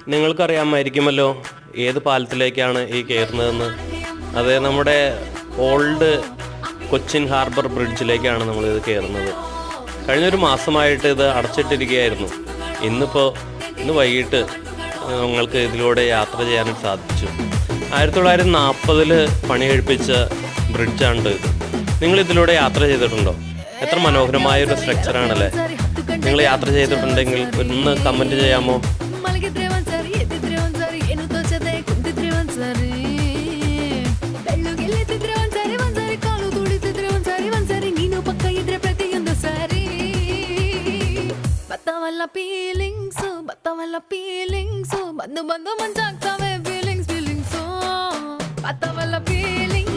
നിങ്ങൾക്കറിയാമായിരിക്കുമല്ലോ ഏത് പാലത്തിലേക്കാണ് ഈ കയറുന്നതെന്ന്. അത് നമ്മുടെ ഓൾഡ് കൊച്ചിൻ ഹാർബർ ബ്രിഡ്ജിലേക്കാണ് നമ്മളിത് കയറുന്നത്. കഴിഞ്ഞൊരു മാസമായിട്ട് ഇത് അടച്ചിട്ടിരിക്കുകയായിരുന്നു. ഇന്ന് വൈകിട്ട് ഞങ്ങൾക്ക് ഇതിലൂടെ യാത്ര ചെയ്യാനായിട്ട് സാധിച്ചു. 1940 പണി കഴിപ്പിച്ച ബ്രിഡ്ജാണ് ഇത്. നിങ്ങളിതിലൂടെ യാത്ര ചെയ്തിട്ടുണ്ടോ? എത്ര മനോഹരമായൊരു സ്ട്രക്ചറാണല്ലേ. നിങ്ങൾ യാത്ര ചെയ്തിട്ടുണ്ടെങ്കിൽ ഒന്ന് കമൻറ്റ് ചെയ്യാമോ? ಬಂದು ಬಂದು ಮಂಜಾಗ್ತವೆ ಫೀಲಿಂಗ್ಸ್ ಬತ್ತವಲ್ಲ ಫೀಲಿಂಗ್